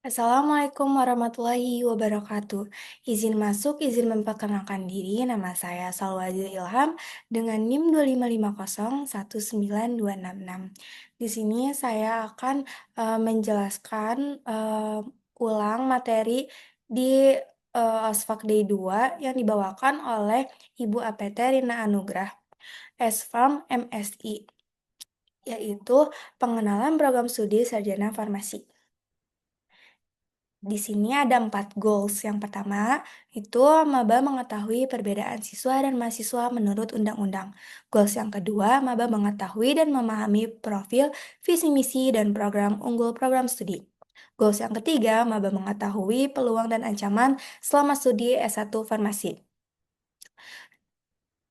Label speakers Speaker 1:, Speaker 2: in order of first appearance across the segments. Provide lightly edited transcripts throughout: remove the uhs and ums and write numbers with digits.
Speaker 1: Assalamualaikum warahmatullahi wabarakatuh. Izin masuk, izin memperkenalkan diri. Nama saya Salwazir Ilham dengan NIM 255019266. Di sini saya akan menjelaskan ulang materi di OSFAK Day 2 yang dibawakan oleh Ibu APT Rina Anugrah, S.Farm MSI, yaitu pengenalan program studi sarjana farmasi. Di sini ada 4 goals. Yang pertama, itu maba mengetahui perbedaan siswa dan mahasiswa menurut undang-undang. Goals yang kedua, maba mengetahui dan memahami profil, visi misi, dan program unggul program studi. Goals yang ketiga, maba mengetahui peluang dan ancaman selama studi S1 Farmasi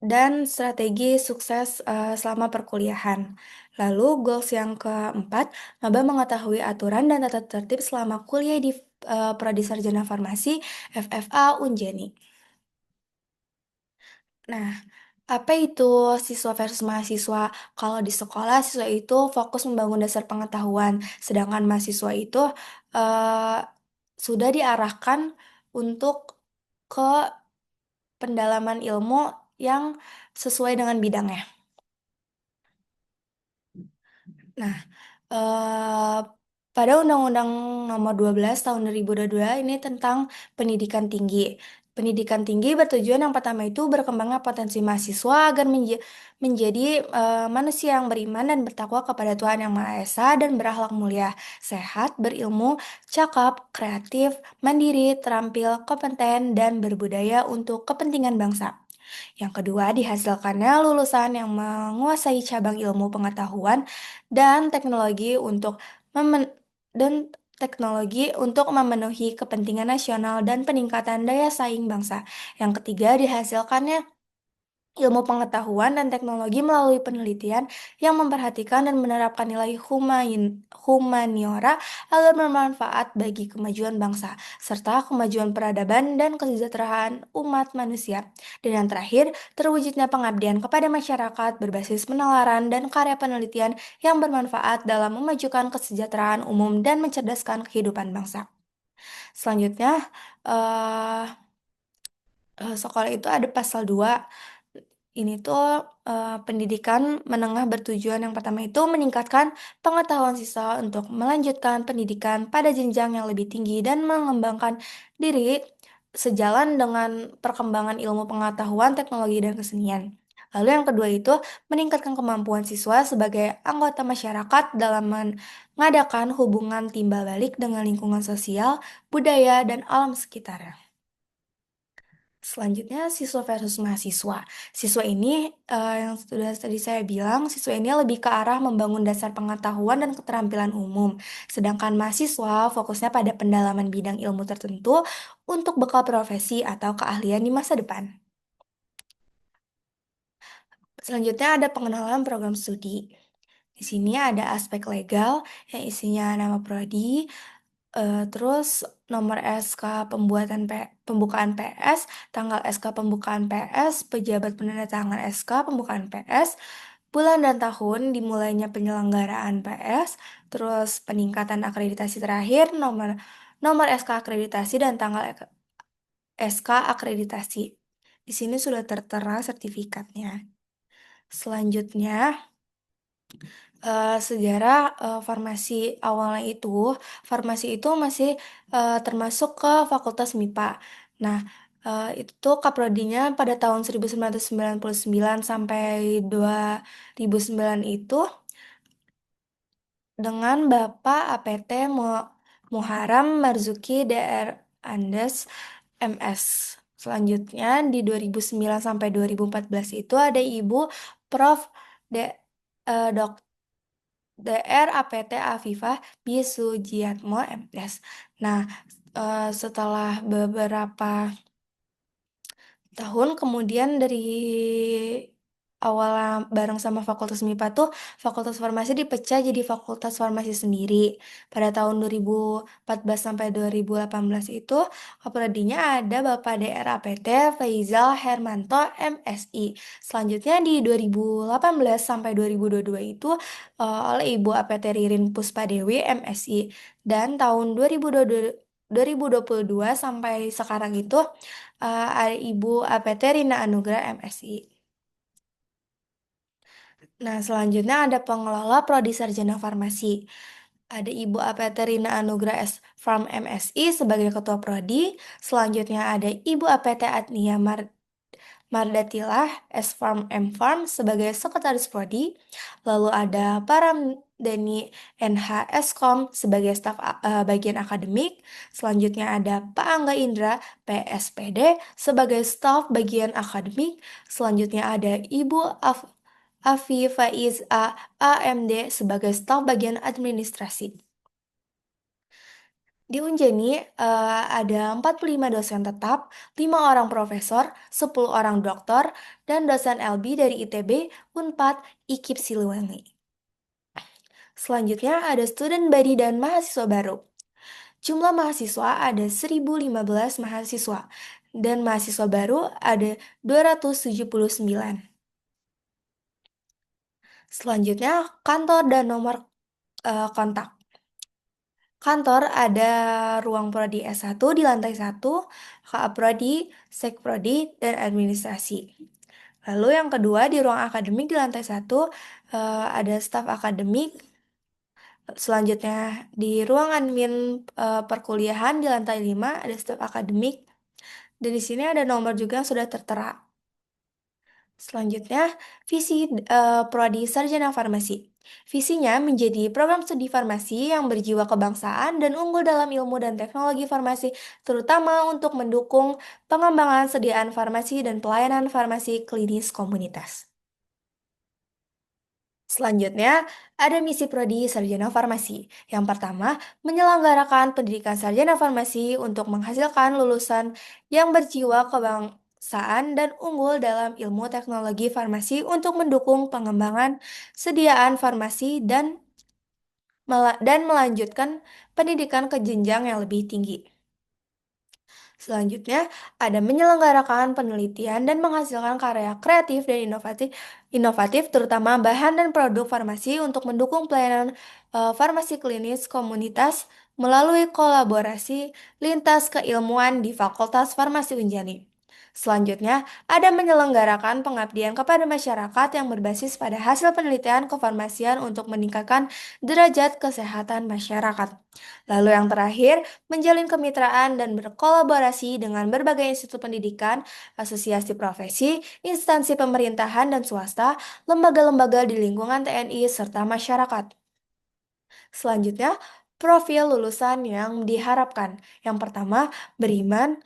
Speaker 1: dan strategi sukses selama perkuliahan. Lalu goals yang keempat, maba mengetahui aturan dan tata tertib selama kuliah di Prodi Sarjana Farmasi FFA Unjani. Nah, apa itu siswa versus mahasiswa? Kalau di sekolah, siswa itu fokus membangun dasar pengetahuan, sedangkan mahasiswa itu eh, sudah diarahkan untuk ke pendalaman ilmu yang sesuai dengan bidangnya. Nah, eh, pada Undang-Undang Nomor 12 Tahun 2022 ini tentang pendidikan tinggi. Pendidikan tinggi bertujuan yang pertama itu berkembangnya potensi mahasiswa agar menjadi manusia yang beriman dan bertakwa kepada Tuhan Yang Maha Esa dan berakhlak mulia, sehat, berilmu, cakap, kreatif, mandiri, terampil, kompeten, dan berbudaya untuk kepentingan bangsa. Yang kedua, dihasilkannya lulusan yang menguasai cabang ilmu pengetahuan dan teknologi untuk memen- memenuhi kepentingan nasional dan peningkatan daya saing bangsa. Yang ketiga, dihasilkannya ilmu pengetahuan dan teknologi melalui penelitian yang memperhatikan dan menerapkan nilai humaniora agar bermanfaat bagi kemajuan bangsa, serta kemajuan peradaban dan kesejahteraan umat manusia. Dan yang terakhir, terwujudnya pengabdian kepada masyarakat berbasis penalaran dan karya penelitian yang bermanfaat dalam memajukan kesejahteraan umum dan mencerdaskan kehidupan bangsa. Selanjutnya, eh, sekolah itu ada pasal 2. Ini tuh pendidikan menengah bertujuan yang pertama itu meningkatkan pengetahuan siswa untuk melanjutkan pendidikan pada jenjang yang lebih tinggi dan mengembangkan diri sejalan dengan perkembangan ilmu pengetahuan, teknologi, dan kesenian. Lalu yang kedua itu meningkatkan kemampuan siswa sebagai anggota masyarakat dalam mengadakan hubungan timbal balik dengan lingkungan sosial, budaya, dan alam sekitarnya. Selanjutnya, siswa versus mahasiswa. Siswa ini, yang sudah tadi saya bilang, siswa ini lebih ke arah membangun dasar pengetahuan dan keterampilan umum. Sedangkan mahasiswa fokusnya pada pendalaman bidang ilmu tertentu untuk bekal profesi atau keahlian di masa depan. Selanjutnya ada pengenalan program studi. Di sini ada aspek legal yang isinya nama prodi, terus nomor SK pembukaan PS, tanggal SK pembukaan PS, pejabat penandatangan SK pembukaan PS, bulan dan tahun dimulainya penyelenggaraan PS, terus peningkatan akreditasi terakhir, nomor nomor SK akreditasi dan tanggal SK akreditasi. Di sini sudah tertera sertifikatnya. Selanjutnya, sejarah farmasi awalnya itu, farmasi itu masih termasuk ke Fakultas MIPA. Nah, itu kaprodinya pada tahun 1999 sampai 2009 itu dengan Bapak APT Muharam Marzuki DR Andes MS. Selanjutnya di 2009 sampai 2014 itu ada Ibu Prof. D. Dr. DR APT Afifah Bisujiatmo MS. Nah, setelah beberapa tahun kemudian dari awalnya bareng sama Fakultas MIPA tuh, Fakultas Farmasi dipecah jadi Fakultas Farmasi sendiri. Pada tahun 2014 sampai 2018 itu, keprodinya ada Bapak Dr. APT Faizal Hermanto MSI. Selanjutnya di 2018 sampai 2022 itu oleh Ibu APT Ririn Puspadewi MSI. Dan tahun 2022 sampai sekarang itu ada Ibu APT Rina Anugrah MSI. Nah, selanjutnya ada pengelola Prodi Sarjana Farmasi. Ada Ibu APT Rina Anugrah S. Farm MSI sebagai Ketua Prodi. Selanjutnya ada Ibu APT Atnia Mardatilah S. Farm M. Farm sebagai Sekretaris Prodi. Lalu ada Paramdani NH Eskom sebagai staf bagian akademik. Selanjutnya ada Pak Angga Indra PSPD sebagai staf bagian akademik. Selanjutnya ada Ibu Afi Faiz AMD sebagai staf bagian administrasi. Di Unjani ada 45 dosen tetap, 5 orang profesor, 10 orang doktor, dan dosen LB dari ITB, Unpad, IKIP Siliwangi. Selanjutnya ada student body dan mahasiswa baru. Jumlah mahasiswa ada 1015 mahasiswa, dan mahasiswa baru ada 279. Selanjutnya, kantor dan nomor kontak. Kantor ada ruang prodi S1 di lantai 1, KA Prodi, Sek Prodi, dan administrasi. Lalu yang kedua di ruang akademik di lantai 1 ada staf akademik. Selanjutnya di ruang admin perkuliahan di lantai 5 ada staf akademik. Dan di sini ada nomor juga yang sudah tertera. Selanjutnya, visi Prodi Sarjana Farmasi. Visinya menjadi program studi farmasi yang berjiwa kebangsaan dan unggul dalam ilmu dan teknologi farmasi, terutama untuk mendukung pengembangan sediaan farmasi dan pelayanan farmasi klinis komunitas. Selanjutnya, ada misi Prodi Sarjana Farmasi. Yang pertama, menyelenggarakan pendidikan sarjana farmasi untuk menghasilkan lulusan yang berjiwa kebangsaan dan unggul dalam ilmu teknologi farmasi untuk mendukung pengembangan sediaan farmasi dan melanjutkan pendidikan ke jenjang yang lebih tinggi. Selanjutnya, ada menyelenggarakan penelitian dan menghasilkan karya kreatif dan inovatif terutama bahan dan produk farmasi untuk mendukung pelayanan farmasi klinis komunitas melalui kolaborasi lintas keilmuan di Fakultas Farmasi Unjani. Selanjutnya, ada menyelenggarakan pengabdian kepada masyarakat yang berbasis pada hasil penelitian kefarmasian untuk meningkatkan derajat kesehatan masyarakat. Lalu yang terakhir, menjalin kemitraan dan berkolaborasi dengan berbagai institusi pendidikan, asosiasi profesi, instansi pemerintahan dan swasta, lembaga-lembaga di lingkungan TNI, serta masyarakat. Selanjutnya, profil lulusan yang diharapkan. Yang pertama, beriman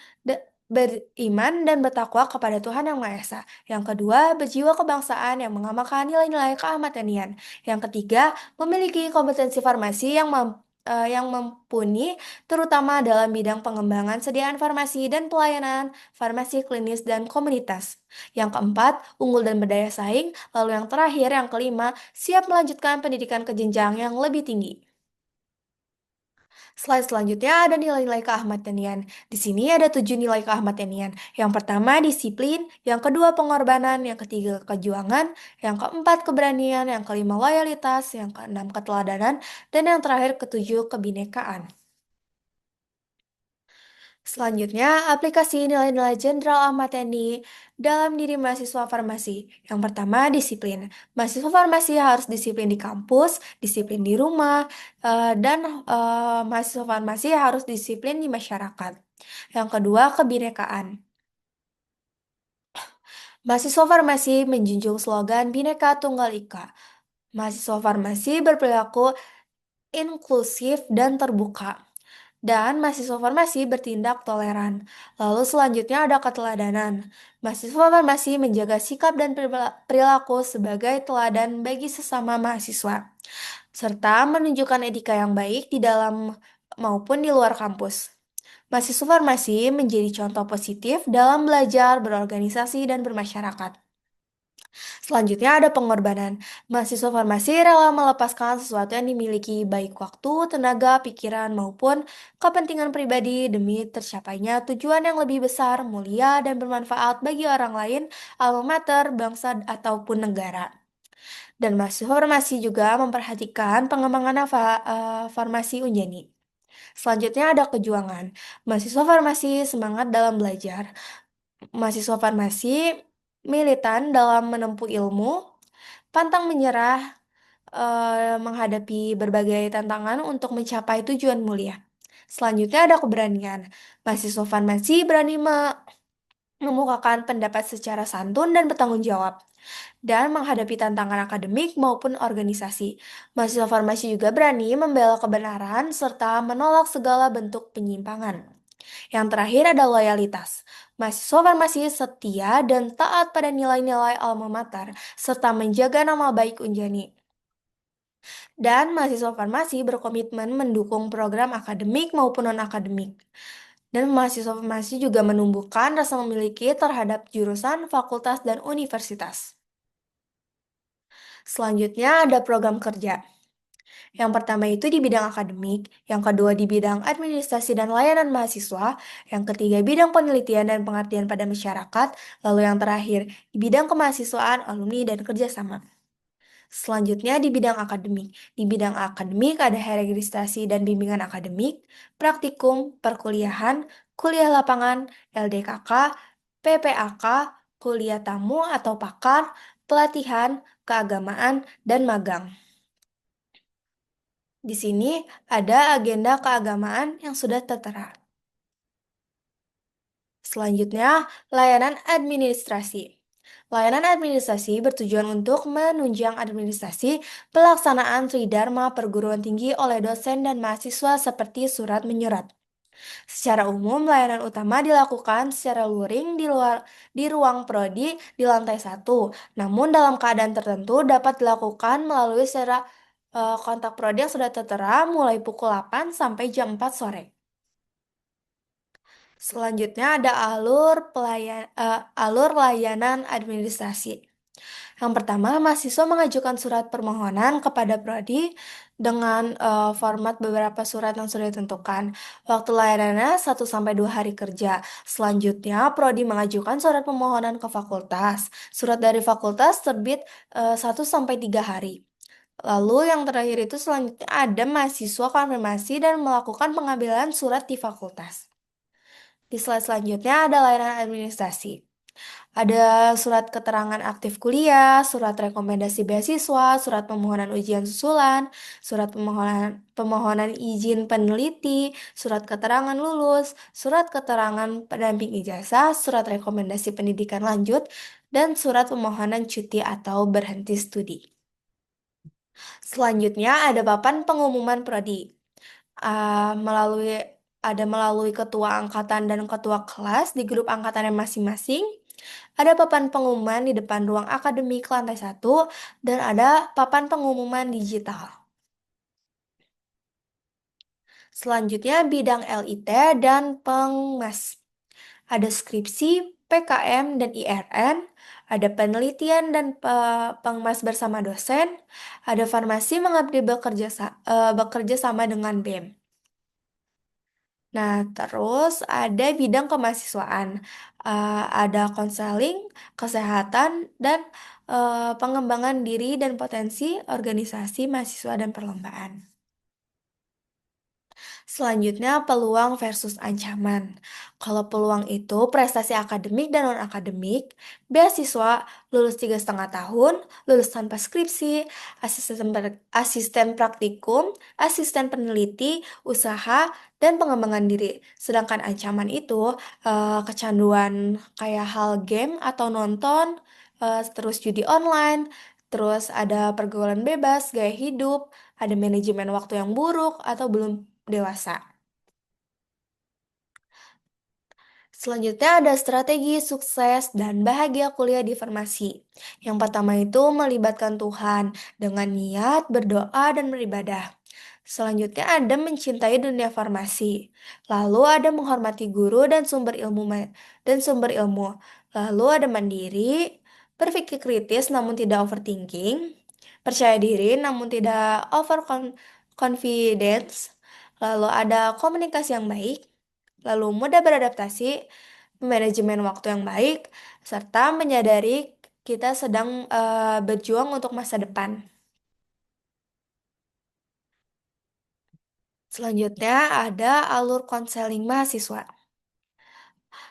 Speaker 1: dan bertakwa kepada Tuhan Yang Maha Esa. Yang kedua, berjiwa kebangsaan yang mengamalkan nilai-nilai keahmadanian. Yang ketiga, memiliki kompetensi farmasi yang mumpuni, terutama dalam bidang pengembangan sediaan farmasi dan pelayanan farmasi klinis dan komunitas. Yang keempat, unggul dan berdaya saing. Lalu yang terakhir, yang kelima, siap melanjutkan pendidikan ke jenjang yang lebih tinggi. Slide selanjutnya ada nilai-nilai keahmadanian. Di sini ada 7 nilai keahmadanian. Yang pertama disiplin, yang kedua pengorbanan, yang ketiga kejuangan, yang keempat keberanian, yang kelima loyalitas, yang keenam keteladanan, dan yang terakhir ketujuh kebinekaan. Selanjutnya, aplikasi nilai-nilai Jenderal Ahmad Yani dalam diri mahasiswa farmasi. Yang pertama, disiplin. Mahasiswa farmasi harus disiplin di kampus, disiplin di rumah, dan mahasiswa farmasi harus disiplin di masyarakat. Yang kedua, kebinekaan. Mahasiswa farmasi menjunjung slogan Bhinneka Tunggal Ika. Mahasiswa farmasi berperilaku inklusif dan terbuka. Dan mahasiswa farmasi bertindak toleran. Lalu selanjutnya ada keteladanan. Mahasiswa farmasi menjaga sikap dan perilaku sebagai teladan bagi sesama mahasiswa, serta menunjukkan etika yang baik di dalam maupun di luar kampus. Mahasiswa farmasi menjadi contoh positif dalam belajar, berorganisasi, dan bermasyarakat. Selanjutnya ada pengorbanan. Mahasiswa farmasi rela melepaskan sesuatu yang dimiliki baik waktu, tenaga, pikiran, maupun kepentingan pribadi demi tercapainya tujuan yang lebih besar, mulia, dan bermanfaat bagi orang lain, alma mater, bangsa, ataupun negara. Dan mahasiswa farmasi juga memperhatikan pengembangan farmasi Unjani. Selanjutnya ada kejuangan. Mahasiswa farmasi semangat dalam belajar. Mahasiswa farmasi militan dalam menempuh ilmu, pantang menyerah menghadapi berbagai tantangan untuk mencapai tujuan mulia. Selanjutnya ada keberanian. Mahasiswa farmasi berani mengemukakan pendapat secara santun dan bertanggung jawab, dan menghadapi tantangan akademik maupun organisasi. Mahasiswa farmasi juga berani membela kebenaran serta menolak segala bentuk penyimpangan. Yang terakhir ada loyalitas. Mahasiswa farmasi setia dan taat pada nilai-nilai alma mater, serta menjaga nama baik Unjani. Dan mahasiswa farmasi berkomitmen mendukung program akademik maupun non-akademik. Dan mahasiswa farmasi juga menumbuhkan rasa memiliki terhadap jurusan, fakultas, dan universitas. Selanjutnya ada program kerja. Yang pertama itu di bidang akademik, yang kedua di bidang administrasi dan layanan mahasiswa, yang ketiga bidang penelitian dan pengabdian pada masyarakat, lalu yang terakhir di bidang kemahasiswaan, alumni, dan kerjasama. Selanjutnya di bidang akademik. Di bidang akademik ada registrasi dan bimbingan akademik, praktikum, perkuliahan, kuliah lapangan, LDKK, PPAK, kuliah tamu atau pakar, pelatihan, keagamaan, dan magang. Di sini ada agenda keagamaan yang sudah tertera. Selanjutnya, layanan administrasi. Layanan administrasi bertujuan untuk menunjang administrasi pelaksanaan Tridharma perguruan tinggi oleh dosen dan mahasiswa seperti surat menyurat. Secara umum, layanan utama dilakukan secara luring di ruang prodi di lantai 1. Namun dalam keadaan tertentu dapat dilakukan melalui kontak prodi yang sudah tertera mulai pukul 8 sampai jam 4 sore. Selanjutnya ada alur layanan administrasi. Yang pertama, mahasiswa mengajukan surat permohonan kepada prodi dengan format beberapa surat yang sudah ditentukan. Waktu layanannya 1 sampai 2 hari kerja. Selanjutnya, prodi mengajukan surat permohonan ke fakultas. Surat dari fakultas terbit 1 sampai 3 hari. Lalu yang terakhir itu selanjutnya ada mahasiswa konfirmasi dan melakukan pengambilan surat di fakultas. Di slide selanjutnya ada layanan administrasi. Ada surat keterangan aktif kuliah, surat rekomendasi beasiswa, surat permohonan ujian susulan, surat pemohonan izin peneliti, surat keterangan lulus, surat keterangan pendamping ijazah, surat rekomendasi pendidikan lanjut, dan surat permohonan cuti atau berhenti studi. Selanjutnya ada papan pengumuman prodi. Ah, melalui ketua angkatan dan ketua kelas di grup angkatannya masing-masing. Ada papan pengumuman di depan ruang akademik lantai 1 dan ada papan pengumuman digital. Selanjutnya bidang LIT dan Pengmas. Ada skripsi, PKM, dan IRN, ada penelitian dan pengmas bersama dosen, ada farmasi mengabdi bekerja sama dengan BEM. Nah, terus ada bidang kemahasiswaan, ada konseling, kesehatan, dan pengembangan diri dan potensi organisasi mahasiswa dan perlombaan. Selanjutnya, peluang versus ancaman. Kalau peluang itu prestasi akademik dan non-akademik, beasiswa, lulus 3,5 tahun, lulus tanpa skripsi, asisten praktikum, asisten peneliti, usaha, dan pengembangan diri. Sedangkan ancaman itu kecanduan kayak hal game atau nonton, terus judi online, terus ada pergaulan bebas, gaya hidup, ada manajemen waktu yang buruk, atau belum dewasa. Selanjutnya ada strategi sukses dan bahagia kuliah di farmasi. Yang pertama itu melibatkan Tuhan dengan niat, berdoa, dan beribadah. Selanjutnya ada mencintai dunia farmasi. Lalu ada menghormati guru dan sumber ilmu. Lalu ada mandiri, berpikir kritis namun tidak overthinking, percaya diri namun tidak confidence, lalu ada komunikasi yang baik, lalu mudah beradaptasi, manajemen waktu yang baik, serta menyadari kita sedang berjuang untuk masa depan. Selanjutnya ada alur konseling mahasiswa.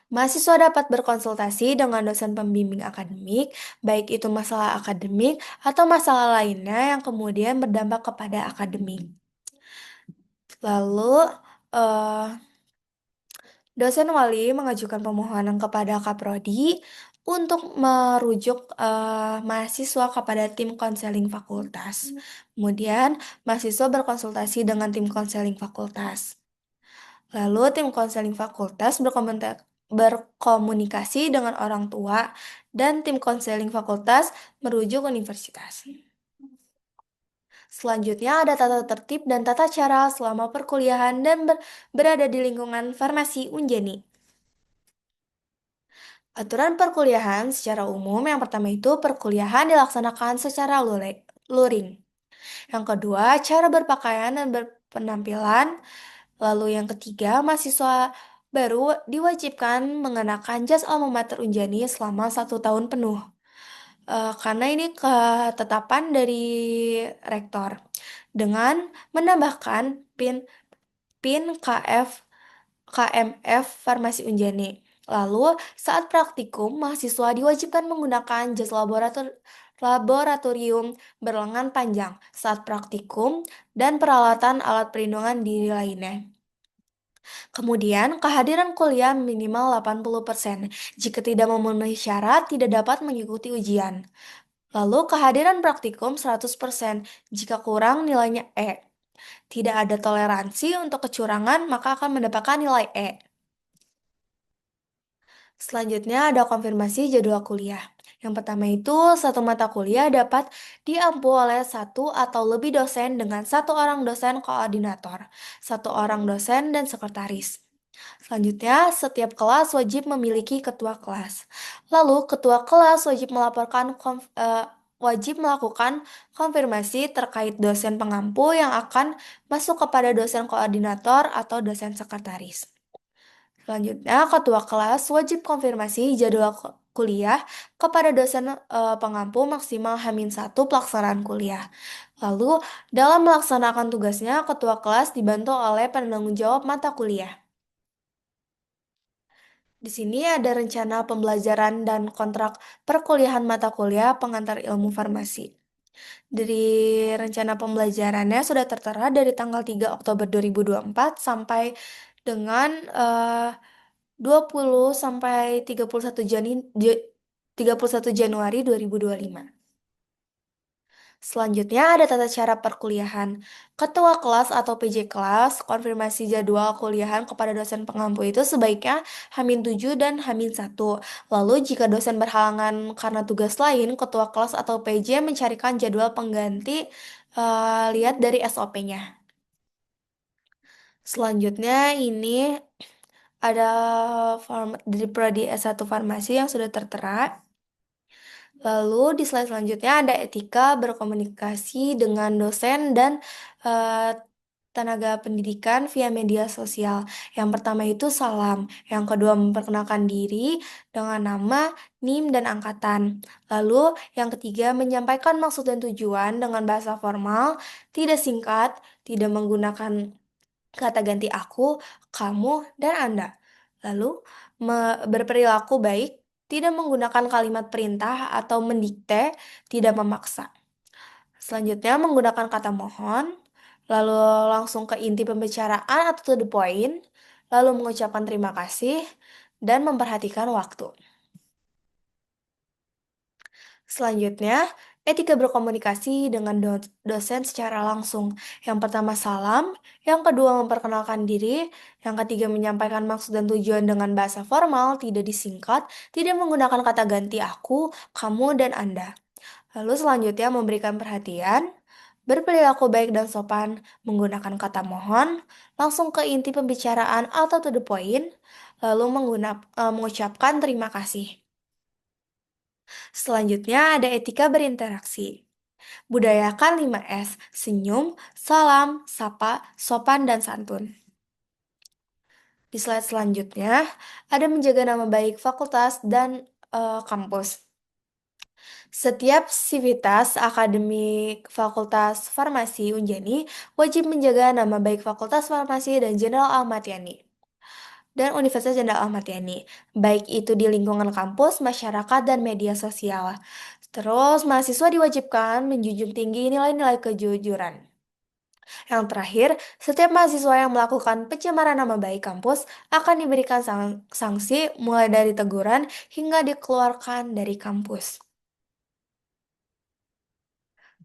Speaker 1: Mahasiswa dapat berkonsultasi dengan dosen pembimbing akademik, baik itu masalah akademik atau masalah lainnya yang kemudian berdampak kepada akademik. Lalu, eh, dosen wali mengajukan permohonan kepada Kaprodi untuk merujuk mahasiswa kepada tim konseling fakultas. Kemudian, mahasiswa berkonsultasi dengan tim konseling fakultas. Lalu tim konseling fakultas berkomunikasi dengan orang tua dan tim konseling fakultas merujuk universitas. Selanjutnya ada tata tertib dan tata cara selama perkuliahan dan berada di lingkungan farmasi Unjani. Aturan perkuliahan secara umum yang pertama itu perkuliahan dilaksanakan secara luring. Yang kedua, cara berpakaian dan berpenampilan. Lalu yang ketiga, mahasiswa baru diwajibkan mengenakan jas alma mater Unjani selama 1 tahun penuh. Karena ini ketetapan dari rektor. Dengan menambahkan PIN KMF Farmasi Unjani. Lalu, saat praktikum, mahasiswa diwajibkan menggunakan jas laboratorium berlengan panjang saat praktikum dan peralatan alat perlindungan diri lainnya. Kemudian, kehadiran kuliah minimal 80%. Jika tidak memenuhi syarat, tidak dapat mengikuti ujian. Lalu, kehadiran praktikum 100%. Jika kurang, nilainya E. Tidak ada toleransi untuk kecurangan, maka akan mendapatkan nilai E. Selanjutnya ada konfirmasi jadwal kuliah. Yang pertama itu, satu mata kuliah dapat diampu oleh satu atau lebih dosen dengan satu orang dosen koordinator, satu orang dosen dan sekretaris. Selanjutnya, setiap kelas wajib memiliki ketua kelas. Lalu, ketua kelas wajib melakukan konfirmasi terkait dosen pengampu yang akan masuk kepada dosen koordinator atau dosen sekretaris. Selanjutnya, ketua kelas wajib konfirmasi jadwal kuliah kepada dosen pengampu maksimal H-1 pelaksanaan kuliah. Lalu, dalam melaksanakan tugasnya, ketua kelas dibantu oleh penanggung jawab mata kuliah. Di sini ada rencana pembelajaran dan kontrak perkuliahan mata kuliah pengantar ilmu farmasi. Dari rencana pembelajarannya sudah tertera dari tanggal 3 Oktober 2024 sampai dengan 20 sampai 31 Januari 2025. Selanjutnya ada tata cara perkuliahan. Ketua kelas atau PJ kelas konfirmasi jadwal kuliahan kepada dosen pengampu itu sebaiknya H-7 dan H-1. Lalu jika dosen berhalangan karena tugas lain, ketua kelas atau PJ mencarikan jadwal pengganti, lihat dari SOP-nya. Selanjutnya ini ada form dari prodi S1 Farmasi yang sudah tertera. Lalu di slide selanjutnya ada etika berkomunikasi dengan dosen dan eh, tenaga pendidikan via media sosial. Yang pertama itu salam, yang kedua memperkenalkan diri dengan nama, NIM, dan angkatan. Lalu yang ketiga menyampaikan maksud dan tujuan dengan bahasa formal, tidak singkat, tidak menggunakan kata ganti aku, kamu, dan Anda. Lalu berperilaku baik, tidak menggunakan kalimat perintah atau mendikte, tidak memaksa. Selanjutnya menggunakan kata mohon, lalu langsung ke inti pembicaraan atau to the point, lalu mengucapkan terima kasih, dan memperhatikan waktu. Selanjutnya, etika berkomunikasi dengan dosen secara langsung. Yang pertama salam, yang kedua memperkenalkan diri, yang ketiga menyampaikan maksud dan tujuan dengan bahasa formal, tidak disingkat, tidak menggunakan kata ganti aku, kamu, dan Anda. Lalu selanjutnya memberikan perhatian, berperilaku baik dan sopan, menggunakan kata mohon, langsung ke inti pembicaraan atau to the point, lalu mengucapkan terima kasih. Selanjutnya ada etika berinteraksi. Budayakan 5S, senyum, salam, sapa, sopan, dan santun. Di slide selanjutnya, ada menjaga nama baik fakultas dan kampus. Setiap sivitas akademik Fakultas Farmasi Unjani wajib menjaga nama baik Fakultas Farmasi dan Jenderal Ahmad Yani dan Universitas Jenderal Ahmad Yani, baik itu di lingkungan kampus, masyarakat, dan media sosial. Terus, mahasiswa diwajibkan menjunjung tinggi nilai-nilai kejujuran. Yang terakhir, setiap mahasiswa yang melakukan pencemaran nama baik kampus akan diberikan sanksi mulai dari teguran hingga dikeluarkan dari kampus.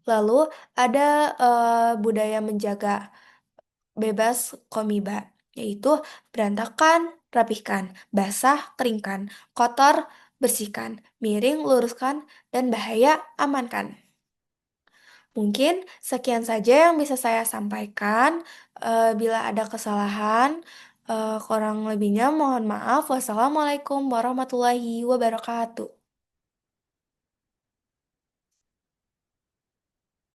Speaker 1: Lalu ada budaya menjaga bebas komiba, yaitu berantakan, rapihkan, basah, keringkan, kotor, bersihkan, miring, luruskan, dan bahaya, amankan. Mungkin sekian saja yang bisa saya sampaikan. Bila ada kesalahan, kurang lebihnya mohon maaf. Wassalamualaikum warahmatullahi wabarakatuh.